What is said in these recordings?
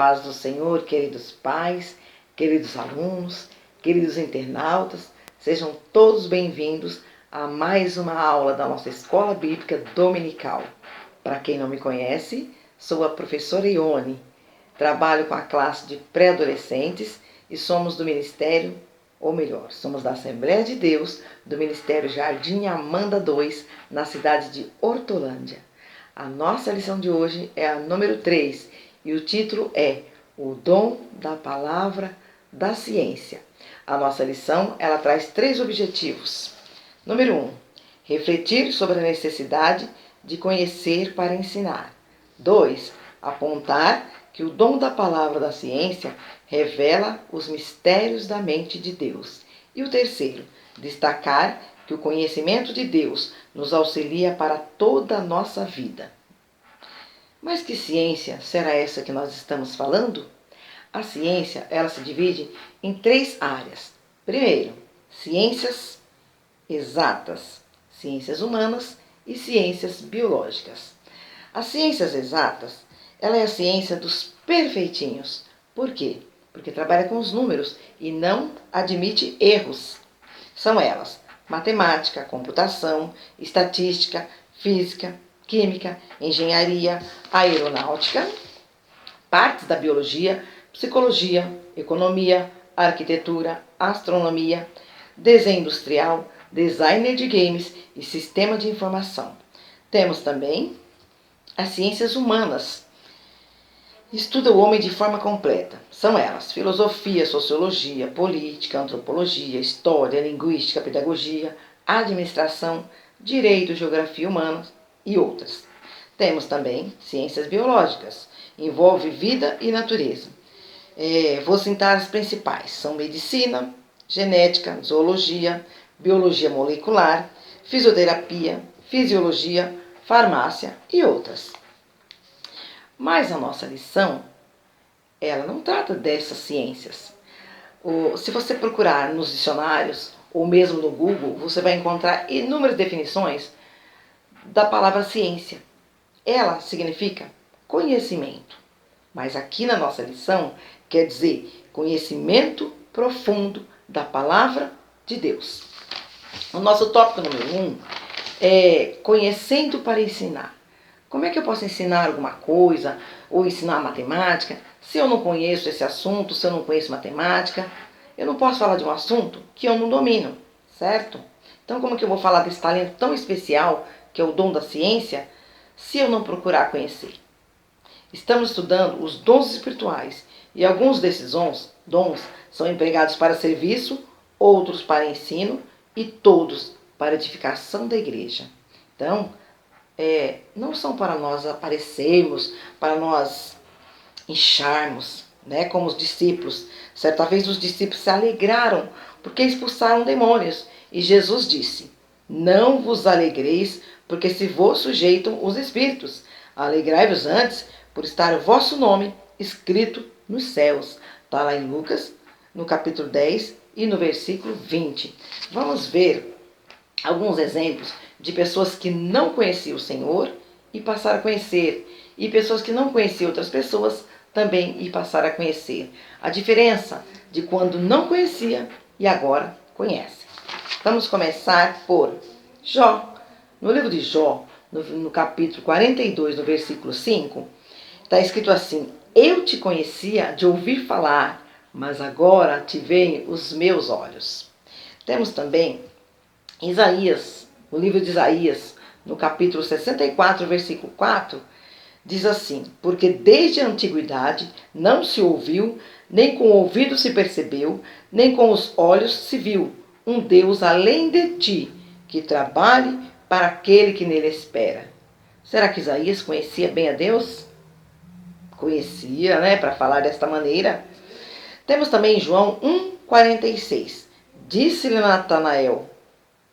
paz do Senhor, queridos pais, queridos alunos, queridos internautas, sejam todos bem-vindos a mais uma aula da nossa Escola Bíblica Dominical. Para quem não me conhece, sou a professora Ione, trabalho com a classe de pré-adolescentes e somos do Ministério, ou melhor, somos da Assembleia de Deus, do Ministério Jardim Amanda 2, na cidade de Hortolândia. A nossa lição de hoje é a número 3 e o título é O Dom da Palavra da Ciência. A nossa lição ela traz 3 objetivos. Número 1, refletir sobre a necessidade de conhecer para ensinar. 2, apontar que o dom da palavra da ciência revela os mistérios da mente de Deus. E o terceiro, destacar que o conhecimento de Deus nos auxilia para toda a nossa vida. Mas que ciência será essa que nós estamos falando? A ciência ela se divide em 3 áreas. Primeiro, ciências exatas, ciências humanas e ciências biológicas. As ciências exatas, ela é a ciência dos perfeitinhos. Por quê? Porque trabalha com os números e não admite erros. São elas: matemática, computação, estatística, física, química, engenharia, aeronáutica, partes da biologia, psicologia, economia, arquitetura, astronomia, desenho industrial, designer de games e sistema de informação. Temos também as ciências humanas. Estuda o homem de forma completa. São elas: filosofia, sociologia, política, antropologia, história, linguística, pedagogia, administração, direito, geografia humana e outras. Temos também ciências biológicas. Envolve vida e natureza. Vou citar as principais. São medicina, genética, zoologia, biologia molecular, fisioterapia, fisiologia, farmácia e outras. Mas a nossa lição, ela não trata dessas ciências. Se você procurar nos dicionários ou mesmo no Google, você vai encontrar inúmeras definições da palavra ciência. Ela significa conhecimento. Mas aqui na nossa lição, quer dizer conhecimento profundo da palavra de Deus. O nosso tópico número 1 é conhecendo para ensinar. Como é que eu posso ensinar alguma coisa ou ensinar matemática se eu não conheço esse assunto, se eu não conheço matemática? Eu não posso falar de um assunto que eu não domino, certo? Então, como que eu vou falar desse talento tão especial, que é o dom da ciência, se eu não procurar conhecer? Estamos estudando os dons espirituais e alguns desses dons são empregados para serviço, outros para ensino e todos para edificação da igreja. Então, não são para nós aparecermos, para nós incharmos, né, como os discípulos. Certa vez os discípulos se alegraram porque expulsaram demônios. E Jesus disse: não vos alegreis, porque se vos sujeitam os espíritos. Alegrai-vos antes por estar o vosso nome escrito nos céus. Está lá em Lucas, no capítulo 10 e no versículo 20. Vamos ver alguns exemplos de pessoas que não conheciam o Senhor e passaram a conhecer, e pessoas que não conheciam outras pessoas também e passaram a conhecer. A diferença de quando não conhecia e agora conhece. Vamos começar por Jó. No livro de Jó, no capítulo 42, no versículo 5, está escrito assim: eu te conhecia de ouvir falar, mas agora te veem os meus olhos. Temos também Isaías, o livro de Isaías, no capítulo 64, versículo 4, diz assim: porque desde a antiguidade não se ouviu, nem com o ouvido se percebeu, nem com os olhos se viu um Deus além de ti, que trabalhe para aquele que nele espera. Será que Isaías conhecia bem a Deus? Conhecia, né, para falar desta maneira. Temos também João 1,46. Disse-lhe Natanael: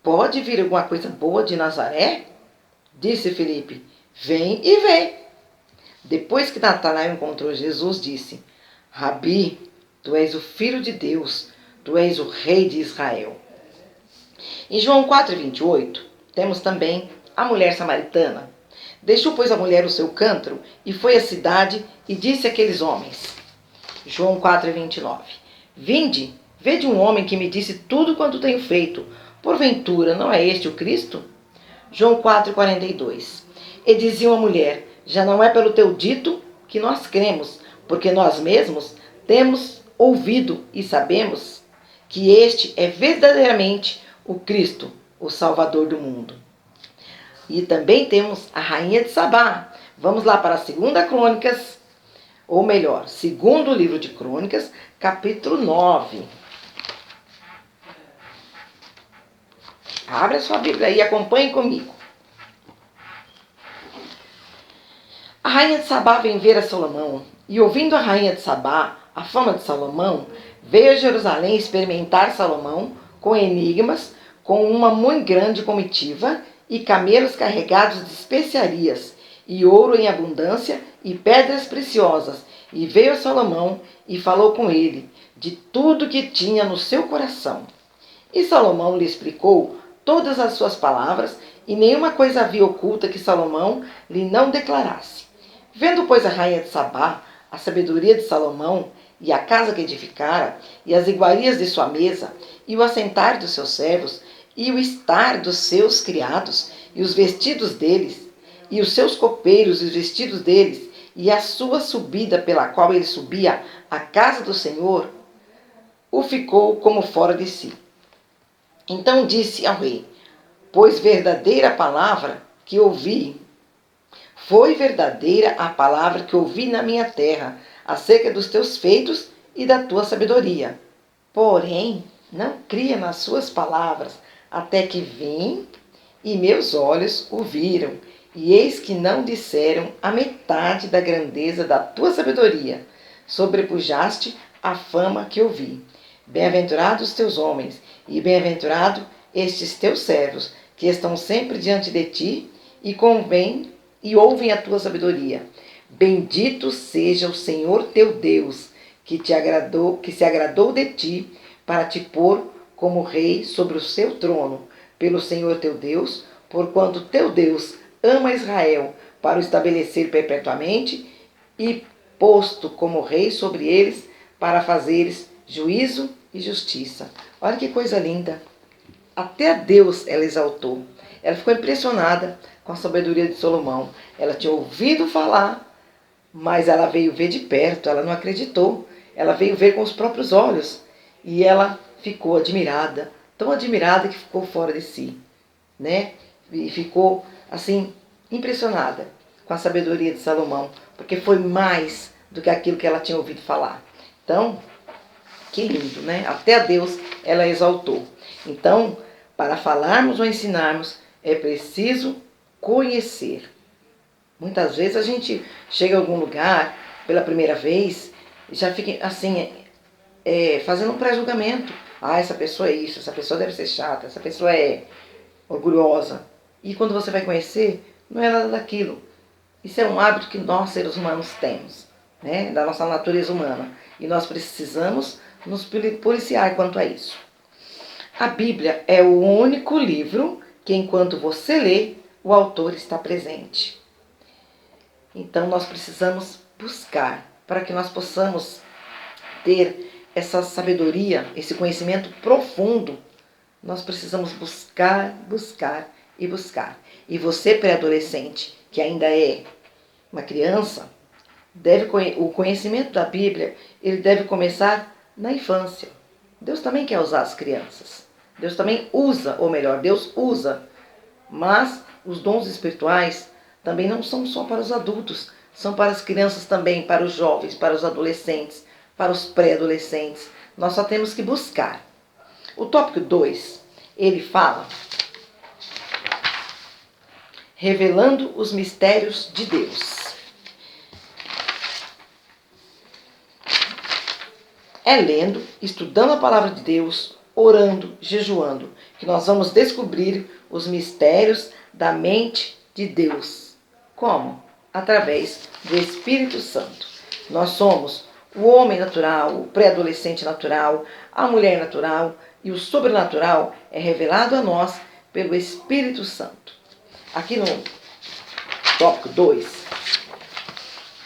pode vir alguma coisa boa de Nazaré? Disse Filipe: vem e vê. Depois que Natanael encontrou Jesus, disse: Rabi, tu és o Filho de Deus, tu és o Rei de Israel. Em João 4,28, temos também a mulher samaritana. Deixou, pois, a mulher o seu cântaro e foi à cidade e disse àqueles homens. João 4:29. Vinde, vede um homem que me disse tudo quanto tenho feito. Porventura, não é este o Cristo? João 4:42. E dizia a mulher, já não é pelo teu dito que nós cremos, porque nós mesmos temos ouvido e sabemos que este é verdadeiramente o Cristo, o Salvador do mundo. E também temos a rainha de Sabá. Vamos lá para a segunda Crônicas, ou melhor, segundo livro de Crônicas, capítulo 9. Abre a sua Bíblia e acompanhe comigo. A rainha de Sabá vem ver a Salomão, e ouvindo a rainha de Sabá a fama de Salomão, veio a Jerusalém experimentar Salomão com enigmas, com uma muito grande comitiva, e camelos carregados de especiarias, e ouro em abundância, e pedras preciosas. E veio a Salomão e falou com ele de tudo que tinha no seu coração. E Salomão lhe explicou todas as suas palavras, e nenhuma coisa havia oculta que Salomão lhe não declarasse. Vendo, pois, a rainha de Sabá a sabedoria de Salomão, e a casa que edificara, e as iguarias de sua mesa, e o assentar dos seus servos, e o estar dos seus criados, e os vestidos deles, e os seus copeiros, e os vestidos deles, e a sua subida pela qual ele subia à casa do Senhor, o ficou como fora de si. Então disse ao rei, pois verdadeira palavra que ouvi, foi verdadeira a palavra que ouvi na minha terra, acerca dos teus feitos e da tua sabedoria. Porém, não cria nas suas palavras, até que vim e meus olhos o viram, e eis que não disseram a metade da grandeza da tua sabedoria. Sobrepujaste a fama que ouvi. Bem-aventurados os teus homens, e bem-aventurado estes teus servos, que estão sempre diante de ti, e convém e ouvem a tua sabedoria. Bendito seja o Senhor teu Deus, que se agradou de ti, para te pôr como rei sobre o seu trono, pelo Senhor teu Deus, porquanto teu Deus ama Israel, para o estabelecer perpetuamente, e posto como rei sobre eles, para fazeres juízo e justiça. Olha que coisa linda! Até a Deus ela exaltou. Ela ficou impressionada com a sabedoria de Salomão. Ela tinha ouvido falar, mas ela veio ver de perto, ela não acreditou. Ela veio ver com os próprios olhos e ela ficou admirada, tão admirada que ficou fora de si, né? E ficou assim impressionada com a sabedoria de Salomão, porque foi mais do que aquilo que ela tinha ouvido falar. Então, que lindo, né? Até a Deus ela exaltou. Então, para falarmos ou ensinarmos, é preciso conhecer. Muitas vezes a gente chega a algum lugar pela primeira vez e já fica assim, fazendo um pré-julgamento. Ah, essa pessoa é isso, essa pessoa deve ser chata, essa pessoa é orgulhosa. E quando você vai conhecer, não é nada daquilo. Isso é um hábito que nós, seres humanos, temos, né? Da nossa natureza humana. E nós precisamos nos policiar quanto a isso. A Bíblia é o único livro que, enquanto você lê, o autor está presente. Então, nós precisamos buscar para que nós possamos ter essa sabedoria, esse conhecimento profundo. Nós precisamos buscar, buscar e buscar. E você, pré-adolescente, que ainda é uma criança, o conhecimento da Bíblia, ele deve começar na infância. Deus também quer usar as crianças. Deus também usa, ou melhor, Deus usa. Mas os dons espirituais também não são só para os adultos, são para as crianças também, para os jovens, para os adolescentes, para os pré-adolescentes. Nós só temos que buscar. O tópico 2, ele fala revelando os mistérios de Deus. É lendo, estudando a palavra de Deus, orando, jejuando, que nós vamos descobrir os mistérios da mente de Deus. Como? Através do Espírito Santo. Nós somos o homem natural, o pré-adolescente natural, a mulher natural, e o sobrenatural é revelado a nós pelo Espírito Santo. Aqui Tópico 2.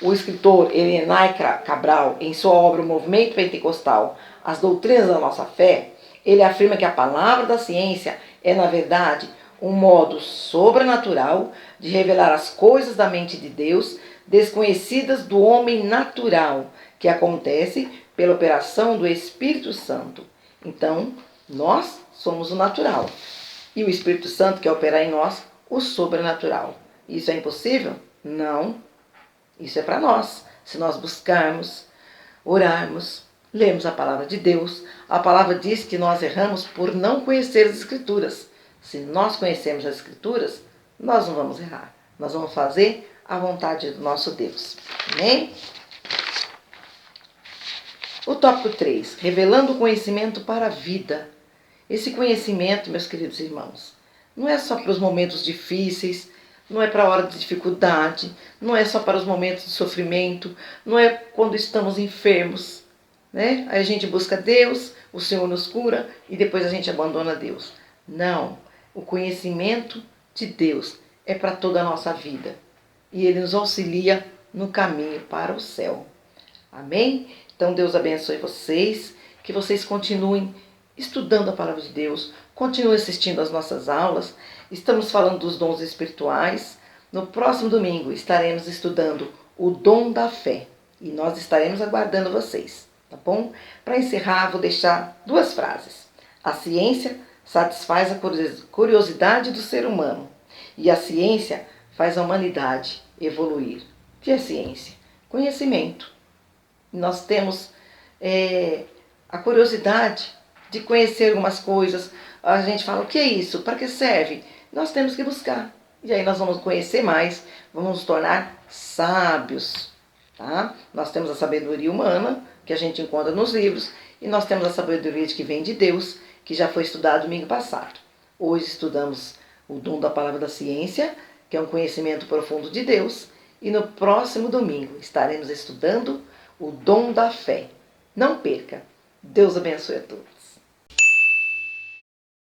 O escritor Elenay Cabral, em sua obra O Movimento Pentecostal, As Doutrinas da Nossa Fé, ele afirma que a palavra da ciência é, na verdade, um modo sobrenatural de revelar as coisas da mente de Deus, desconhecidas do homem natural, que acontece pela operação do Espírito Santo. Então, nós somos o natural. E o Espírito Santo quer operar em nós o sobrenatural. Isso é impossível? Não. Isso é para nós. Se nós buscarmos, orarmos, lermos a palavra de Deus, a palavra diz que nós erramos por não conhecer as Escrituras. Se nós conhecemos as Escrituras, nós não vamos errar. Nós vamos fazer a vontade do nosso Deus. Amém? O tópico 3. Revelando o conhecimento para a vida. Esse conhecimento, meus queridos irmãos, não é só para os momentos difíceis, não é para a hora de dificuldade, não é só para os momentos de sofrimento, não é quando estamos enfermos, né? Aí a gente busca Deus, o Senhor nos cura e depois a gente abandona Deus. Não, o conhecimento de Deus é para toda a nossa vida e Ele nos auxilia no caminho para o céu. Amém? Então Deus abençoe vocês, que vocês continuem estudando a palavra de Deus, continuem assistindo às nossas aulas. Estamos falando dos dons espirituais. No próximo domingo estaremos estudando o dom da fé e nós estaremos aguardando vocês, tá bom? Para encerrar, vou deixar 2 frases. A ciência satisfaz a curiosidade do ser humano e a ciência faz a humanidade evoluir. O que é ciência? Conhecimento. Nós temos a curiosidade de conhecer algumas coisas. A gente fala, o que é isso? Para que serve? Nós temos que buscar. E aí nós vamos conhecer mais, vamos nos tornar sábios. Tá? Nós temos a sabedoria humana, que a gente encontra nos livros, e nós temos a sabedoria que vem de Deus, que já foi estudado domingo passado. Hoje estudamos o dom da palavra da ciência, que é um conhecimento profundo de Deus, e no próximo domingo estaremos estudando o dom da fé. Não perca. Deus abençoe a todos.